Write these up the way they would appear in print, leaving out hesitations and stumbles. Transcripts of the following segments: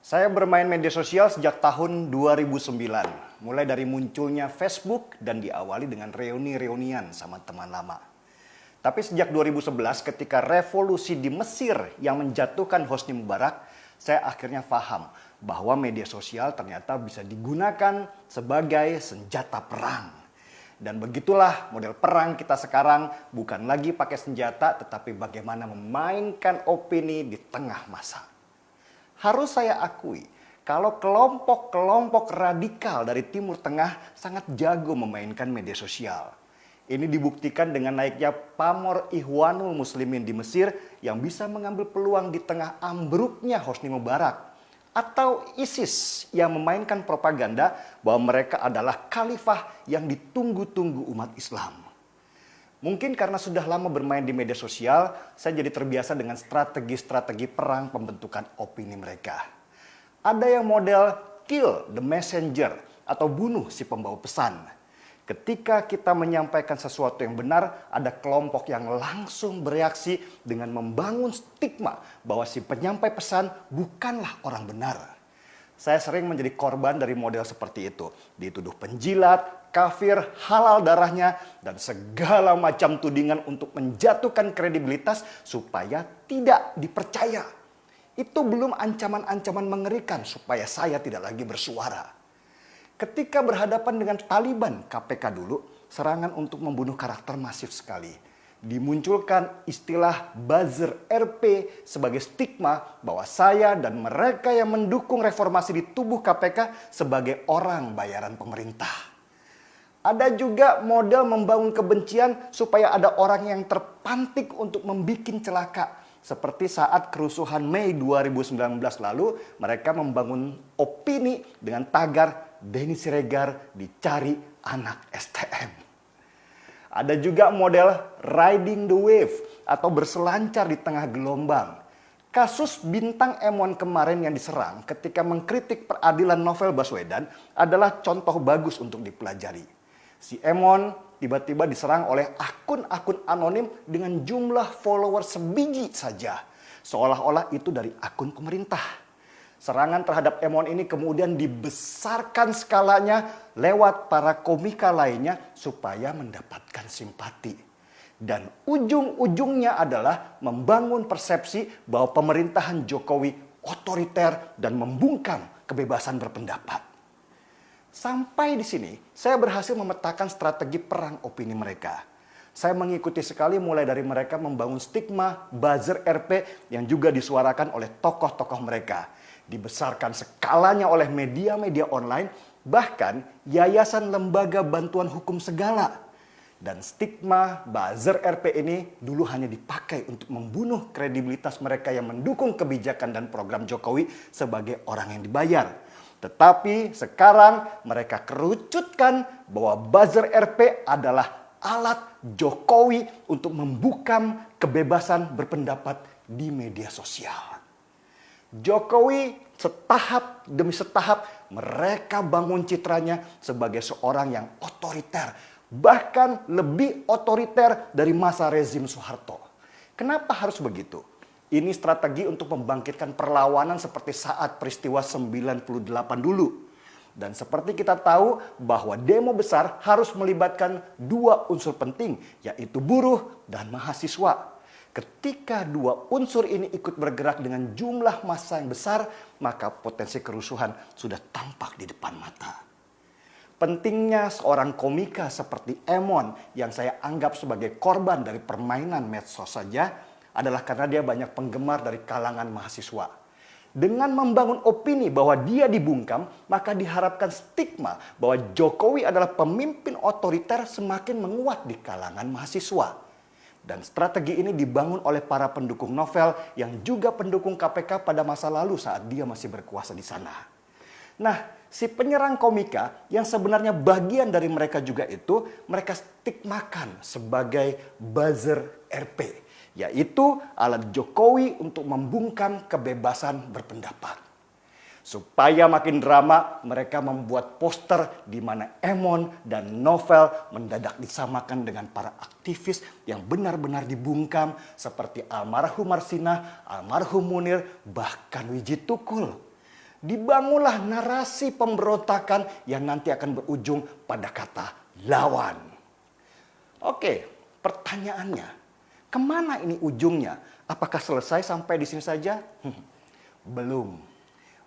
Saya bermain media sosial sejak tahun 2009, mulai dari munculnya Facebook dan diawali dengan reuni-reunian sama teman lama. Tapi sejak 2011 ketika revolusi di Mesir yang menjatuhkan Hosni Mubarak, saya akhirnya paham bahwa media sosial ternyata bisa digunakan sebagai senjata perang. Dan begitulah model perang kita sekarang, bukan lagi pakai senjata tetapi bagaimana memainkan opini di tengah massa. Harus saya akui, kalau kelompok-kelompok radikal dari Timur Tengah sangat jago memainkan media sosial. Ini dibuktikan dengan naiknya pamor Ikhwanul Muslimin di Mesir yang bisa mengambil peluang di tengah ambruknya Hosni Mubarak. Atau ISIS yang memainkan propaganda bahwa mereka adalah khalifah yang ditunggu-tunggu umat Islam. Mungkin karena sudah lama bermain di media sosial, saya jadi terbiasa dengan strategi-strategi perang pembentukan opini mereka. Ada yang model kill the messenger atau bunuh si pembawa pesan. Ketika kita menyampaikan sesuatu yang benar, ada kelompok yang langsung bereaksi dengan membangun stigma bahwa si penyampai pesan bukanlah orang benar. Saya sering menjadi korban dari model seperti itu. Dituduh penjilat, kafir, halal darahnya, dan segala macam tudingan untuk menjatuhkan kredibilitas supaya tidak dipercaya. Itu belum ancaman-ancaman mengerikan supaya saya tidak lagi bersuara. Ketika berhadapan dengan Taliban KPK dulu, serangan untuk membunuh karakter masif sekali. Dimunculkan istilah buzzer RP sebagai stigma bahwa saya dan mereka yang mendukung reformasi di tubuh KPK sebagai orang bayaran pemerintah. Ada juga model membangun kebencian supaya ada orang yang terpantik untuk membuat celaka. Seperti saat kerusuhan Mei 2019 lalu, mereka membangun opini dengan tagar Denny Siregar dicari anak STM. Ada juga model riding the wave atau berselancar di tengah gelombang. Kasus bintang Emon kemarin yang diserang ketika mengkritik peradilan Novel Baswedan adalah contoh bagus untuk dipelajari. Si Emon tiba-tiba diserang oleh akun-akun anonim dengan jumlah follower sebiji saja. Seolah-olah itu dari akun pemerintah. Serangan terhadap Emon ini kemudian dibesarkan skalanya lewat para komika lainnya supaya mendapatkan simpati. Dan ujung-ujungnya adalah membangun persepsi bahwa pemerintahan Jokowi otoriter dan membungkam kebebasan berpendapat. Sampai di sini, saya berhasil memetakan strategi perang opini mereka. Saya mengikuti sekali mulai dari mereka membangun stigma buzzer RP yang juga disuarakan oleh tokoh-tokoh mereka. Dibesarkan skalanya oleh media-media online, bahkan yayasan lembaga bantuan hukum segala. Dan stigma buzzer RP ini dulu hanya dipakai untuk membunuh kredibilitas mereka yang mendukung kebijakan dan program Jokowi sebagai orang yang dibayar. Tetapi sekarang mereka kerucutkan bahwa buzzer RP adalah alat Jokowi untuk membungkam kebebasan berpendapat di media sosial. Jokowi setahap demi setahap mereka bangun citranya sebagai seorang yang otoriter. Bahkan lebih otoriter dari masa rezim Soeharto. Kenapa harus begitu? Ini strategi untuk membangkitkan perlawanan seperti saat peristiwa 98 dulu. Dan seperti kita tahu bahwa demo besar harus melibatkan dua unsur penting, yaitu buruh dan mahasiswa. Ketika dua unsur ini ikut bergerak dengan jumlah massa yang besar, maka potensi kerusuhan sudah tampak di depan mata. Pentingnya seorang komika seperti Emon yang saya anggap sebagai korban dari permainan medsos saja adalah karena dia banyak penggemar dari kalangan mahasiswa. Dengan membangun opini bahwa dia dibungkam, maka diharapkan stigma bahwa Jokowi adalah pemimpin otoriter semakin menguat di kalangan mahasiswa. Dan strategi ini dibangun oleh para pendukung Novel yang juga pendukung KPK pada masa lalu saat dia masih berkuasa di sana. Nah, si penyerang komika yang sebenarnya bagian dari mereka juga itu, mereka stigmakan sebagai buzzer RP, yaitu alat Jokowi untuk membungkam kebebasan berpendapat. Supaya makin drama, mereka membuat poster di mana Emon dan Novel mendadak disamakan dengan para aktivis yang benar-benar dibungkam seperti almarhum Marsina, almarhum Munir, bahkan Wiji Tukul. dibangunlah narasi pemberontakan yang nanti akan berujung pada kata lawan. Oke, pertanyaannya, kemana ini ujungnya? Apakah selesai sampai di sini saja? Belum.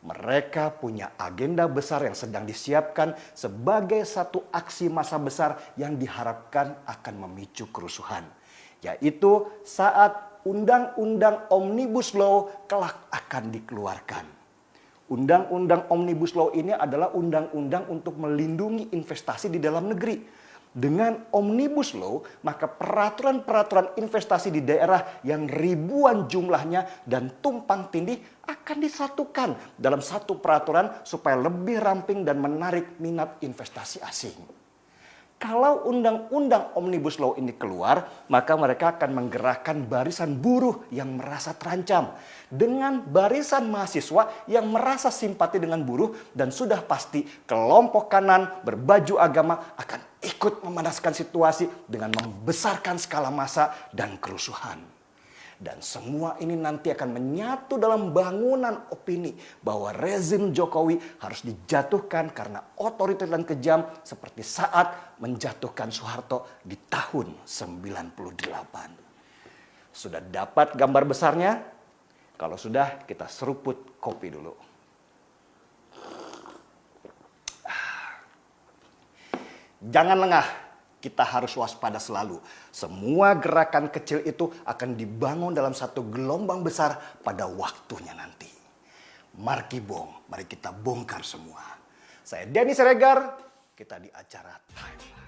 Mereka punya agenda besar yang sedang disiapkan sebagai satu aksi massa besar yang diharapkan akan memicu kerusuhan. Yaitu saat Undang-Undang Omnibus Law kelak akan dikeluarkan. Undang-Undang Omnibus Law ini adalah undang-undang untuk melindungi investasi di dalam negeri. Dengan Omnibus Law, maka peraturan-peraturan investasi di daerah yang ribuan jumlahnya dan tumpang tindih akan disatukan dalam satu peraturan supaya lebih ramping dan menarik minat investasi asing. Kalau Undang-Undang Omnibus Law ini keluar, maka mereka akan menggerakkan barisan buruh yang merasa terancam dengan barisan mahasiswa yang merasa simpati dengan buruh, dan sudah pasti kelompok kanan berbaju agama akan ikut memanaskan situasi dengan membesarkan skala massa dan kerusuhan. Dan semua ini nanti akan menyatu dalam bangunan opini bahwa rezim Jokowi harus dijatuhkan karena otoriter dan kejam seperti saat menjatuhkan Soeharto di tahun 98. Sudah dapat gambar besarnya? Kalau sudah, kita seruput kopi dulu. Jangan lengah. Kita harus waspada selalu. Semua gerakan kecil itu akan dibangun dalam satu gelombang besar pada waktunya nanti. Markibong, mari kita bongkar semua. Saya Denny Siregar, kita di acara Time.